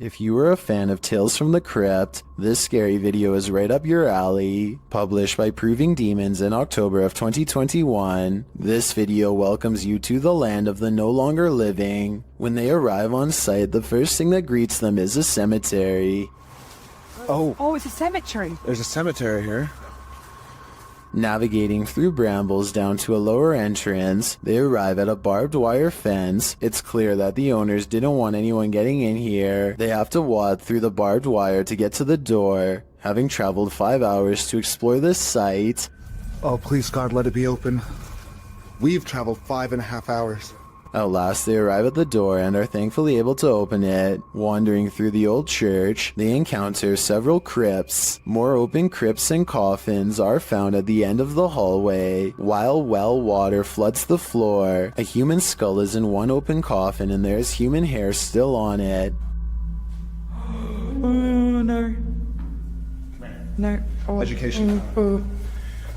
If you are a fan of Tales from the Crypt, this scary video is right up your alley. Published by Proving Demons in October of 2021, this video welcomes you to the land of the no longer living. When they arrive on site, the first thing that greets them is a cemetery. Oh, it's a cemetery. There's a cemetery here. Navigating through brambles down to a lower entrance, they arrive at a barbed wire fence. It's clear that the owners didn't want anyone getting in here. They have to wade through the barbed wire to get to the door. Having traveled 5 hours to explore this site. Oh, please God, let it be open. We've traveled 5.5 hours. At last they arrive at the door and are thankfully able to open it. Wandering through the old church, they encounter several crypts. More open crypts and coffins are found at the end of the hallway, while well water floods the floor. A human skull is in one open coffin and there is human hair still on it. No. Oh. Education.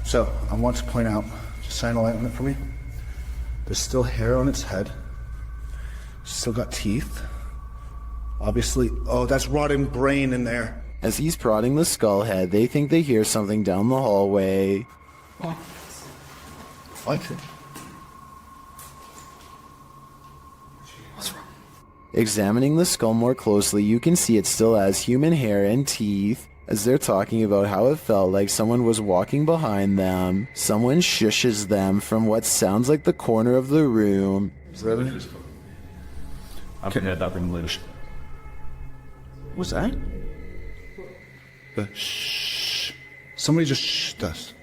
So, I want to point out, just shine a light on it for me. There's still hair on its head. Still got teeth. Obviously, oh, that's rotting brain in there. As he's prodding the skull head, they think they hear something down the hallway. Oh. What? What's wrong? Examining the skull more closely, you can see it still has human hair and teeth. As they're talking about how it felt like someone was walking behind them, someone shushes them from what sounds like the corner of the room. Is that it? I've heard that in English. What's that? The shh. Somebody just shushed us.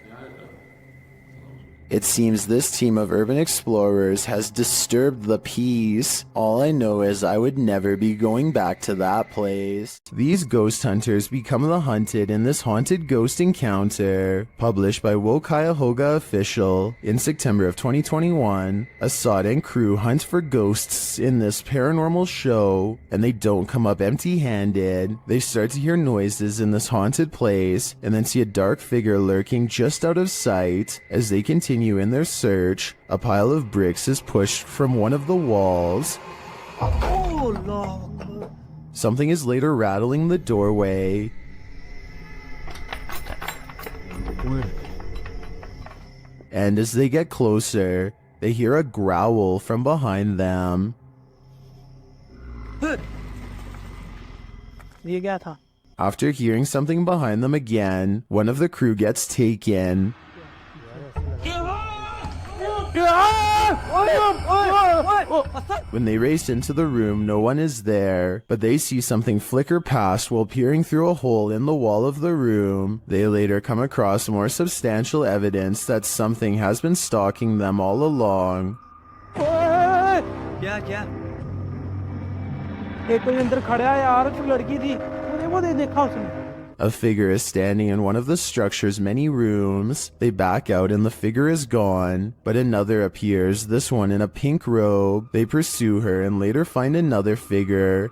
It seems this team of urban explorers has disturbed the peace. All I know is I would never be going back to that place. These ghost hunters become the hunted in this haunted ghost encounter. Published by Cuyahoga Official in September of 2021, Assad and crew hunt for ghosts in this paranormal show, and they don't come up empty-handed. They start to hear noises in this haunted place, and then see a dark figure lurking just out of sight. As they continue in their search, a pile of bricks is pushed from one of the walls. Oh, Lord. Something is later rattling the doorway. And as they get closer, they hear a growl from behind them. After hearing something behind them again, one of the crew gets taken. When they race into the room, no one is there, but they see something flicker past while peering through a hole in the wall of the room. They later come across more substantial evidence that something has been stalking them all along. A figure is standing in one of the structure's many rooms. They back out and the figure is gone, but another appears, this one in a pink robe. They pursue her and later find another figure.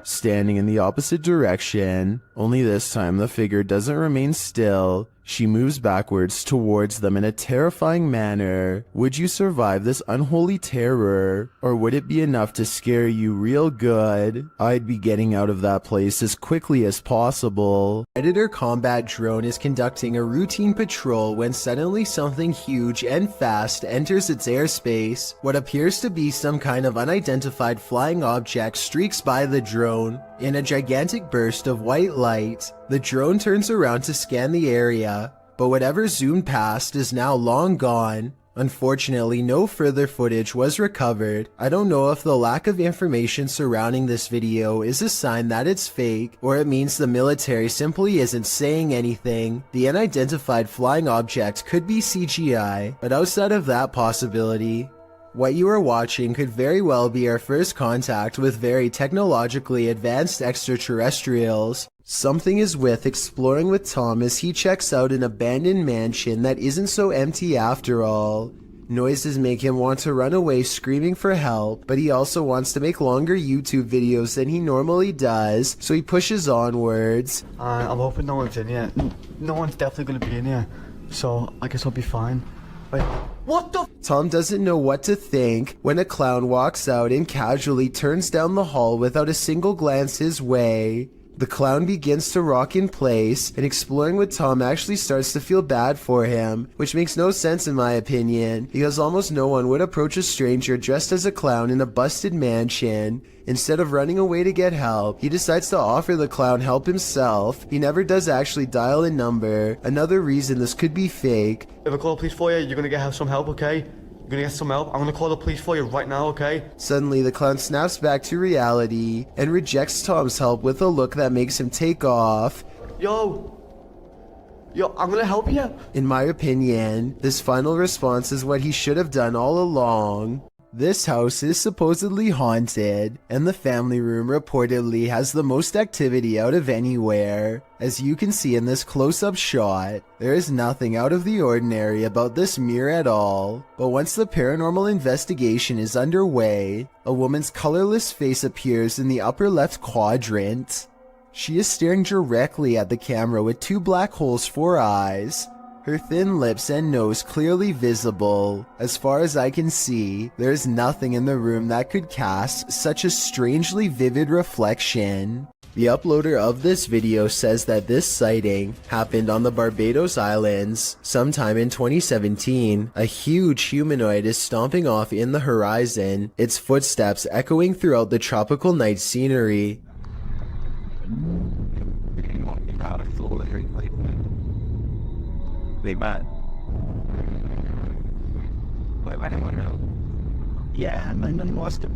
Standing in the opposite direction, only this time the figure doesn't remain still. She moves backwards towards them in a terrifying manner. Would you survive this unholy terror? Or would it be enough to scare you real good? I'd be getting out of that place as quickly as possible. Predator combat drone is conducting a routine patrol when suddenly something huge and fast enters its airspace. What appears to be some kind of unidentified flying object streaks by the drone. In a gigantic burst of white light, the drone turns around to scan the area, but whatever zoomed past is now long gone. Unfortunately, no further footage was recovered. I don't know if the lack of information surrounding this video is a sign that it's fake, or it means the military simply isn't saying anything. The unidentified flying object could be CGI, but outside of that possibility, what you are watching could very well be our first contact with very technologically advanced extraterrestrials. Something is with exploring with Tom as he checks out an abandoned mansion that isn't so empty after all. Noises make him want to run away screaming for help, but he also wants to make longer YouTube videos than he normally does, so he pushes onwards. I'm hoping no one's in here. No one's definitely going to be in here, so I guess I'll be fine. Wait, What the? Tom doesn't know what to think when a clown walks out and casually turns down the hall without a single glance his way. The clown begins to rock in place, and exploring with Tom actually starts to feel bad for him, which makes no sense in my opinion, because almost no one would approach a stranger dressed as a clown in a busted mansion. Instead of running away to get help, he decides to offer the clown help himself. He never does actually dial a number, another reason this could be fake. If I call the police for you, you're gonna get some help, okay? You're gonna get some help. I'm gonna call the police for you right now, okay? Suddenly, the clown snaps back to reality and rejects Tom's help with a look that makes him take off. Yo, I'm gonna help you. In my opinion, this final response is what he should have done all along. This house is supposedly haunted, and the family room reportedly has the most activity out of anywhere. As you can see in this close-up shot, there is nothing out of the ordinary about this mirror at all. But once the paranormal investigation is underway, a woman's colorless face appears in the upper left quadrant. She is staring directly at the camera with two black holes for eyes. Her thin lips and nose clearly visible. As far as I can see, there is nothing in the room that could cast such a strangely vivid reflection. The uploader of this video says that this sighting happened on the Barbados Islands sometime in 2017. A huge humanoid is stomping off in the horizon, its footsteps echoing throughout the tropical night scenery. They bad. Wait, I don't know. Yeah, man, lost it.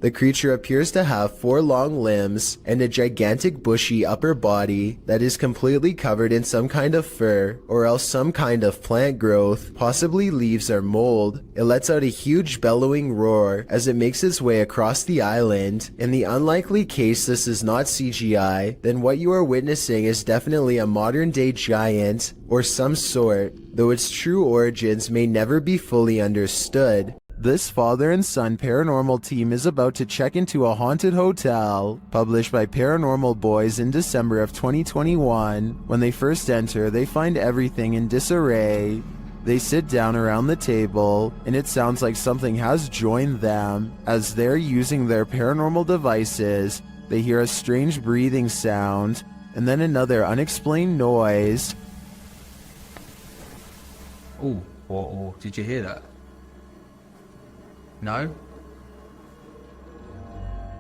The creature appears to have 4 long limbs and a gigantic bushy upper body that is completely covered in some kind of fur or else some kind of plant growth, possibly leaves or mold. It lets out a huge bellowing roar as it makes its way across the island. In the unlikely case this is not CGI, then what you are witnessing is definitely a modern day giant or some sort, though its true origins may never be fully understood. This father and son paranormal team is about to check into a haunted hotel, published by Paranormal Boys in December of 2021. When they first enter, they find everything in disarray. They sit down around the table, and it sounds like something has joined them. As they're using their paranormal devices, they hear a strange breathing sound, and then another unexplained noise. Oh, did you hear that? No?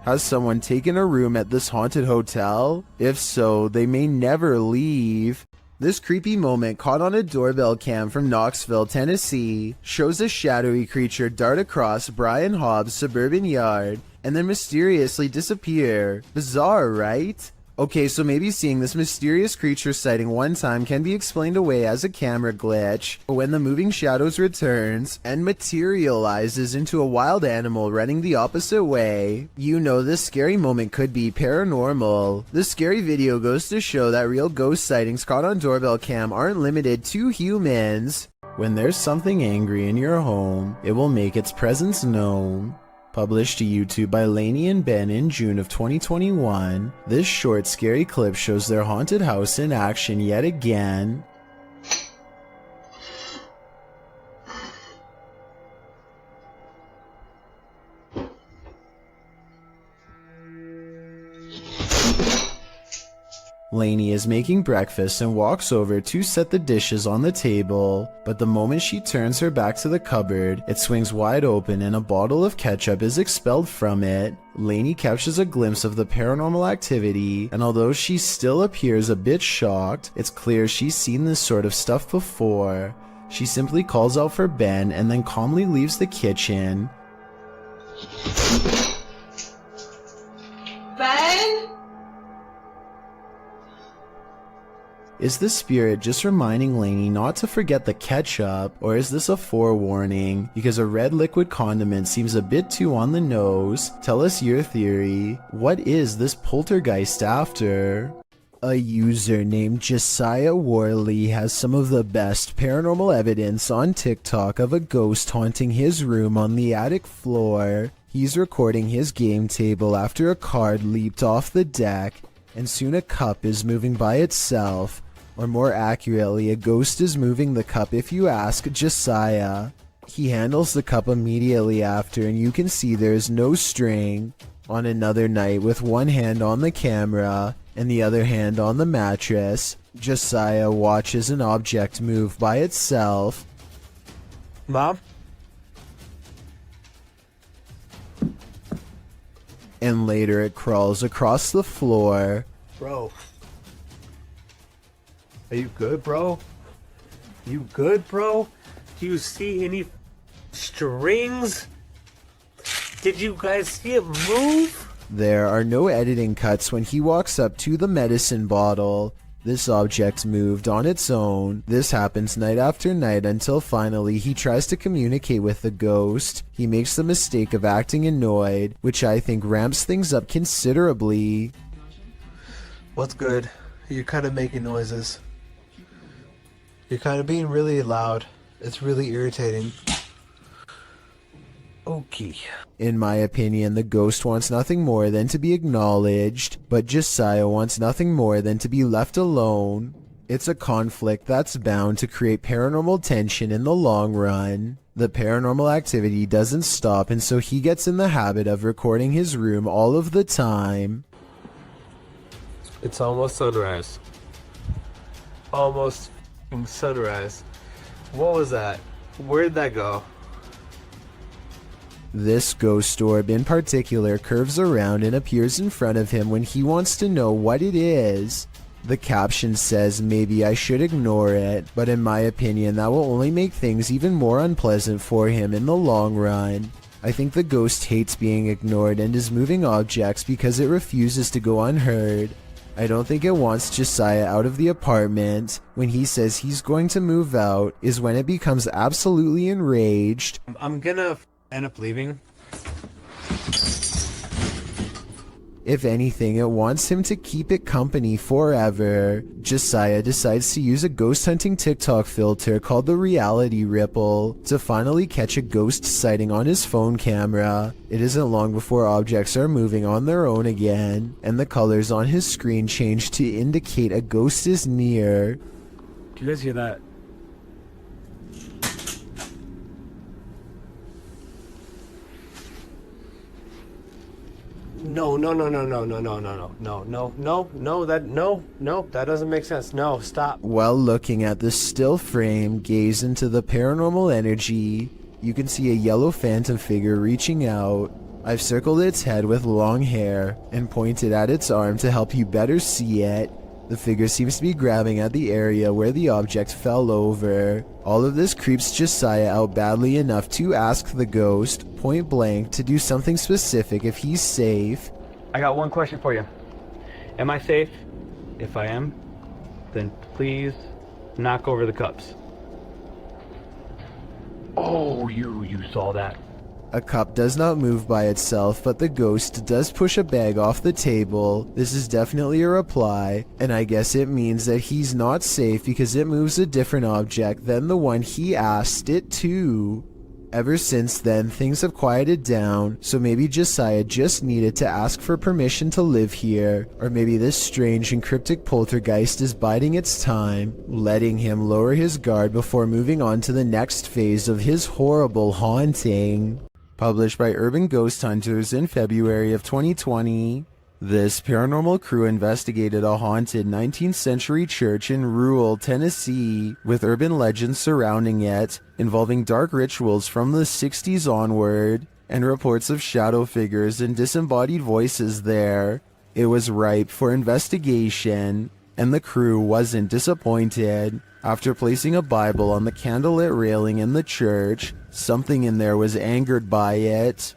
Has someone taken a room at this haunted hotel? If so, they may never leave. This creepy moment caught on a doorbell cam from Knoxville, Tennessee, shows a shadowy creature dart across Brian Hobbs' suburban yard and then mysteriously disappear. Bizarre, right? Okay, so maybe seeing this mysterious creature sighting one time can be explained away as a camera glitch, but when the moving shadows returns and materializes into a wild animal running the opposite way, you know this scary moment could be paranormal. This scary video goes to show that real ghost sightings caught on doorbell cam aren't limited to humans. When there's something angry in your home, it will make its presence known. Published to YouTube by Lainey and Ben in June of 2021, this short scary clip shows their haunted house in action yet again. Lainey is making breakfast and walks over to set the dishes on the table, but the moment she turns her back to the cupboard, it swings wide open and a bottle of ketchup is expelled from it. Lainey catches a glimpse of the paranormal activity, and although she still appears a bit shocked, it's clear she's seen this sort of stuff before. She simply calls out for Ben and then calmly leaves the kitchen. Ben? Is the spirit just reminding Lainey not to forget the ketchup, or is this a forewarning? Because a red liquid condiment seems a bit too on the nose. Tell us your theory. What is this poltergeist after? A user named Josiah Worley has some of the best paranormal evidence on TikTok of a ghost haunting his room on the attic floor. He's recording his game table after a card leaped off the deck, and soon a cup is moving by itself. Or more accurately, a ghost is moving the cup if you ask Josiah. He handles the cup immediately after, and you can see there is no string. On another night, with one hand on the camera and the other hand on the mattress, Josiah watches an object move by itself. Mom? And later it crawls across the floor. Bro. Are you good, bro? You good, bro? Do you see any strings? Did you guys see it move? There are no editing cuts when he walks up to the medicine bottle. This object moved on its own. This happens night after night until finally he tries to communicate with the ghost. He makes the mistake of acting annoyed, which I think ramps things up considerably. What's good? You're kind of making noises. You're kind of being really loud. It's really irritating. Okay. In my opinion, the ghost wants nothing more than to be acknowledged, but Josiah wants nothing more than to be left alone. It's a conflict that's bound to create paranormal tension in the long run. The paranormal activity doesn't stop, and so he gets in the habit of recording his room all of the time. It's almost sunrise. Almost f***ing sunrise. What was that? Where'd that go? This ghost orb in particular curves around and appears in front of him when he wants to know what it is. The caption says maybe I should ignore it, but in my opinion that will only make things even more unpleasant for him in the long run. I think the ghost hates being ignored and is moving objects because it refuses to go unheard. I don't think it wants Josiah out of the apartment. When he says he's going to move out is when it becomes absolutely enraged. I'm gonna end up leaving. If anything, it wants him to keep it company forever. Josiah decides to use a ghost hunting TikTok filter called the reality ripple to finally catch a ghost sighting on his phone camera. It isn't long before objects are moving on their own again, and the colors on his screen change to indicate a ghost is near. Do you guys hear that? No, that doesn't make sense. No, stop. While looking at the still frame, gaze into the paranormal energy. You can see a yellow phantom figure reaching out. I've circled its head with long hair and pointed at its arm to help you better see it. The figure seems to be grabbing at the area where the object fell over. All of this creeps Josiah out badly enough to ask the ghost, point blank, to do something specific if he's safe. I got one question for you. Am I safe? If I am, then please knock over the cups. Oh, you saw that. A cup does not move by itself, but the ghost does push a bag off the table. This is definitely a reply, and I guess it means that he's not safe because it moves a different object than the one he asked it to. Ever since then, things have quieted down, so maybe Josiah just needed to ask for permission to live here, or maybe this strange and cryptic poltergeist is biding its time, letting him lower his guard before moving on to the next phase of his horrible haunting. Published by Urban Ghost Hunters in February of 2020. This paranormal crew investigated a haunted 19th century church in rural Tennessee, with urban legends surrounding it, involving dark rituals from the 60s onward, and reports of shadow figures and disembodied voices there. It was ripe for investigation, and the crew wasn't disappointed. After placing a Bible on the candlelit railing in the church, something in there was angered by it.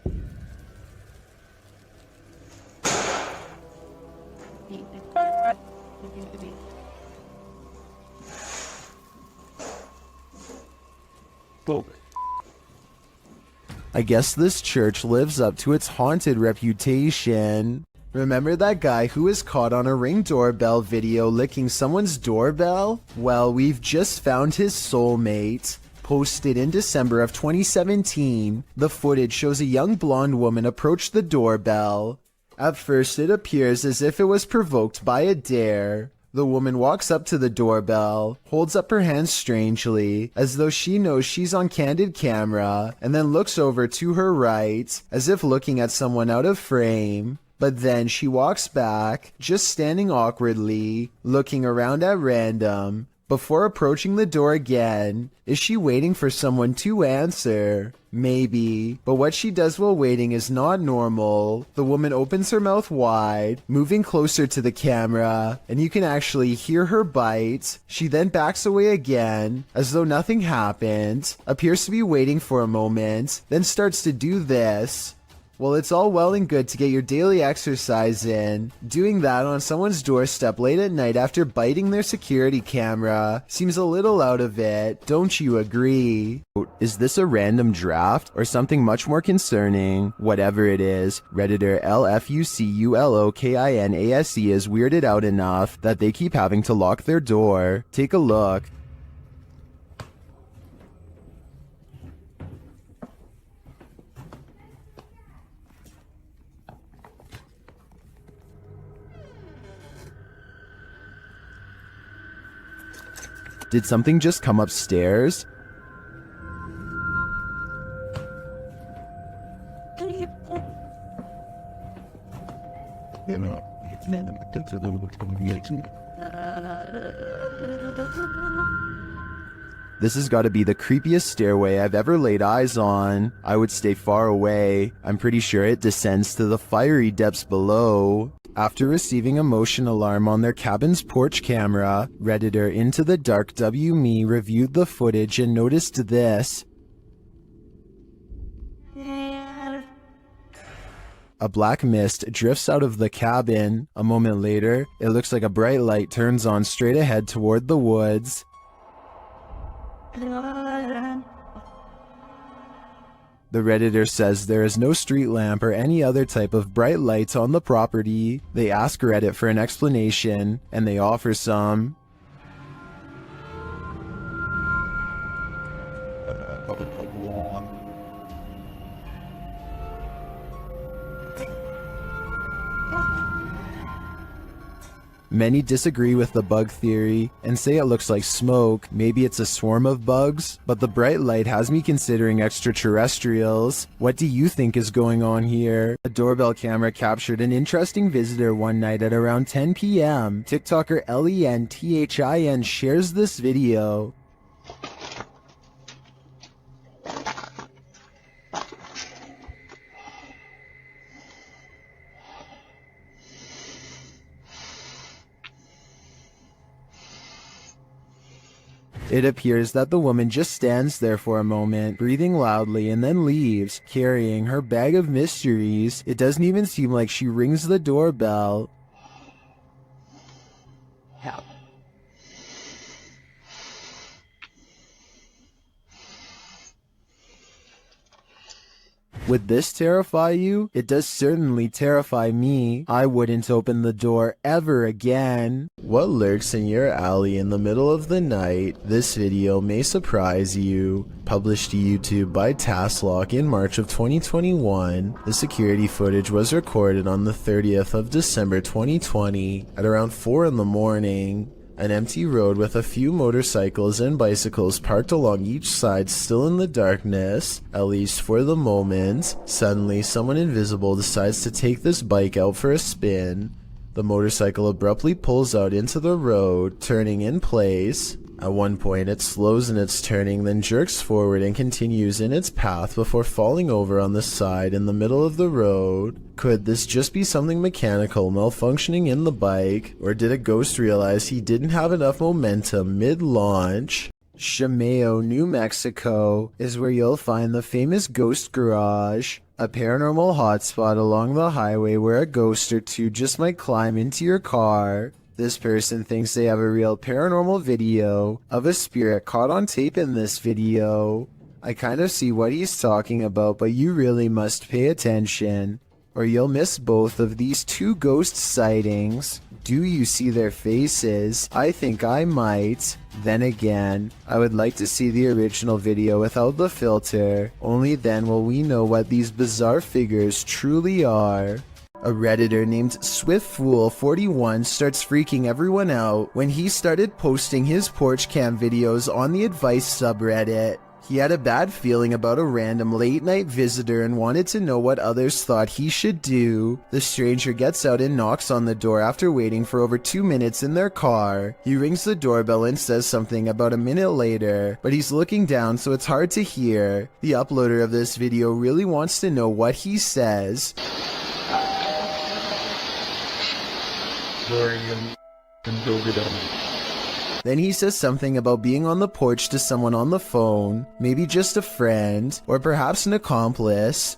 I guess this church lives up to its haunted reputation. Remember that guy who was caught on a Ring doorbell video licking someone's doorbell? Well, we've just found his soulmate. Posted in December of 2017, the footage shows a young blonde woman approach the doorbell. At first, it appears as if it was provoked by a dare. The woman walks up to the doorbell, holds up her hands strangely, as though she knows she's on candid camera, and then looks over to her right, as if looking at someone out of frame. But then she walks back, just standing awkwardly, looking around at random, before approaching the door again. Is she waiting for someone to answer? Maybe, but what she does while waiting is not normal. The woman opens her mouth wide, moving closer to the camera, and you can actually hear her bite. She then backs away again, as though nothing happened, appears to be waiting for a moment, then starts to do this. Well, it's all well and good to get your daily exercise in. Doing that on someone's doorstep late at night after biting their security camera seems a little out of it. Don't you agree? Is this a random draft or something much more concerning? Whatever it is, Redditor LFUCULOKINASE is weirded out enough that they keep having to lock their door. Take a look. Did something just come upstairs? This has got to be the creepiest stairway I've ever laid eyes on. I would stay far away. I'm pretty sure it descends to the fiery depths below. After receiving a motion alarm on their cabin's porch camera, Redditor Into the Dark WMe reviewed the footage and noticed this. A black mist drifts out of the cabin. A moment later, it looks like a bright light turns on straight ahead toward the woods. The Redditor says there is no street lamp or any other type of bright lights on the property. They ask Reddit for an explanation, and they offer some. Many disagree with the bug theory and say it looks like smoke. Maybe it's a swarm of bugs, but the bright light has me considering extraterrestrials. What do you think is going on here? A doorbell camera captured an interesting visitor one night at around 10 p.m. TikToker LENTHIN shares this video. It appears that the woman just stands there for a moment, breathing loudly, and then leaves, carrying her bag of mysteries. It doesn't even seem like she rings the doorbell. Help. Would this terrify you? It does certainly terrify me. I wouldn't open the door ever again. What lurks in your alley in the middle of the night? This video may surprise you. Published to YouTube by Tasklock in March of 2021, the security footage was recorded on the 30th of December 2020 at around 4 in the morning. An empty road with a few motorcycles and bicycles parked along each side, still in the darkness, at least for the moment. Suddenly, someone invisible decides to take this bike out for a spin. The motorcycle abruptly pulls out into the road, turning in place. At one point, it slows in its turning, then jerks forward and continues in its path before falling over on the side in the middle of the road. Could this just be something mechanical malfunctioning in the bike, or did a ghost realize he didn't have enough momentum mid-launch? Shimeo, New Mexico is where you'll find the famous Ghost Garage, a paranormal hotspot along the highway where a ghost or two just might climb into your car. This person thinks they have a real paranormal video of a spirit caught on tape in this video. I kind of see what he's talking about, but you really must pay attention, or you'll miss both of these two ghost sightings. Do you see their faces? I think I might. Then again, I would like to see the original video without the filter. Only then will we know what these bizarre figures truly are. A Redditor named SwiftFool41 starts freaking everyone out when he started posting his porch cam videos on the advice subreddit. He had a bad feeling about a random late-night visitor and wanted to know what others thought he should do. The stranger gets out and knocks on the door after waiting for over 2 minutes in their car. He rings the doorbell and says something about a minute later, but he's looking down so it's hard to hear. The uploader of this video really wants to know what he says. Then he says something about being on the porch to someone on the phone, maybe just a friend, or perhaps an accomplice.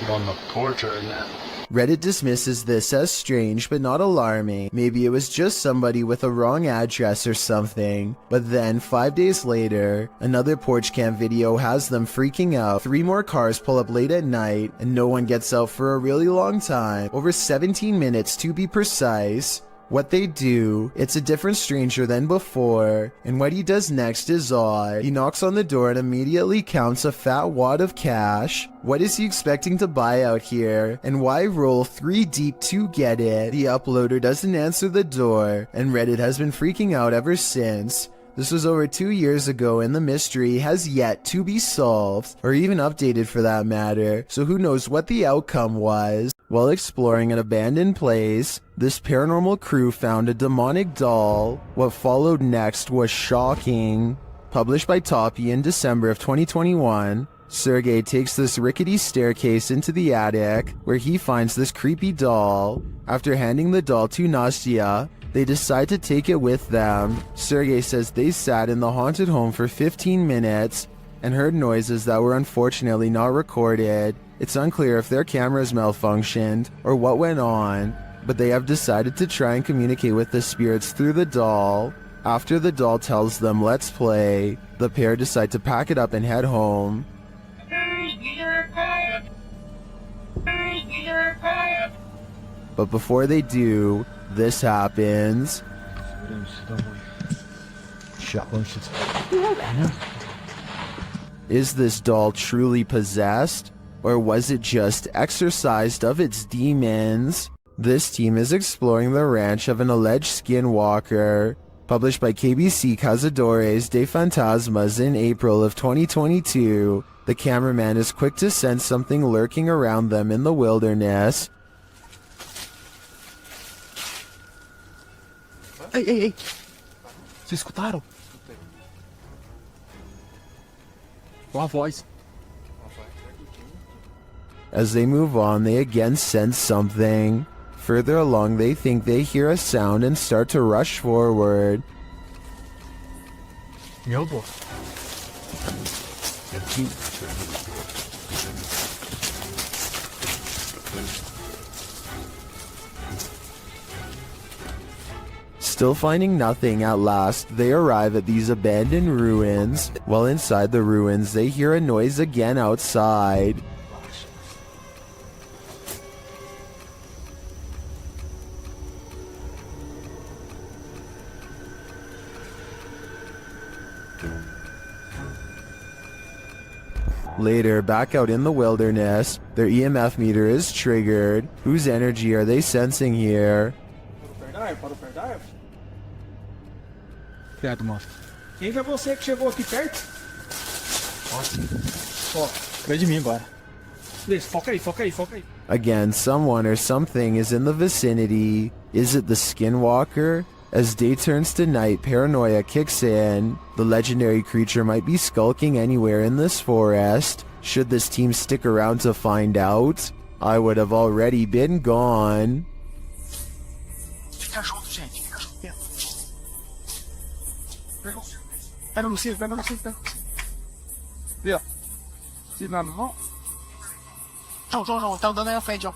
You're on the porch right now. Reddit dismisses this as strange but not alarming. Maybe it was just somebody with a wrong address or something. But then, 5 days later, another porch cam video has them freaking out. 3 more cars pull up late at night, and no one gets out for a really long time, over 17 minutes to be precise. What they do, it's a different stranger than before, and what he does next is odd. He knocks on the door and immediately counts a fat wad of cash. What is he expecting to buy out here, and why roll 3 deep to get it? The uploader doesn't answer the door, and Reddit has been freaking out ever since. This was over 2 years ago and the mystery has yet to be solved, or even updated for that matter, so who knows what the outcome was. While exploring an abandoned place, this paranormal crew found a demonic doll. What followed next was shocking. Published by Toppy in December of 2021, Sergey takes this rickety staircase into the attic, where he finds this creepy doll. After handing the doll to Nastya, they decide to take it with them. Sergey says they sat in the haunted home for 15 minutes and heard noises that were unfortunately not recorded. It's unclear if their cameras malfunctioned or what went on, but they have decided to try and communicate with the spirits through the doll. After the doll tells them let's play, the pair decide to pack it up and head home. But before they do, this happens. Is this doll truly possessed? Or was it just exorcised of its demons? This team is exploring the ranch of an alleged skinwalker. Published by KBC Cazadores de Fantasmas in April of 2022, the cameraman is quick to sense something lurking around them in the wilderness. Ei, ei, ei! Vocês escutaram? Uma voz. As they move on, they again sense something. Further along, they think they hear a sound and start to rush forward. Meu Deus. Still finding nothing, at last, they arrive at these abandoned ruins. While inside the ruins, they hear a noise again outside. Later, back out in the wilderness, their EMF meter is triggered. Whose energy are they sensing here? Obrigado, moço. Quem foi você que chegou aqui perto? Ó, vem de mim agora. Beleza, foca aí, foca aí, foca aí. Again, someone or something is in the vicinity. Is it the skinwalker? As day turns to night, paranoia kicks in. The legendary creature might be skulking anywhere in this forest. Should this team stick around to find out? I would have already been gone. Fica junto, gente. Fica junto. Pega no cinto, pega no cinto, pega. Vê, ó. Se não, não. João, tá andando aí à frente, ó.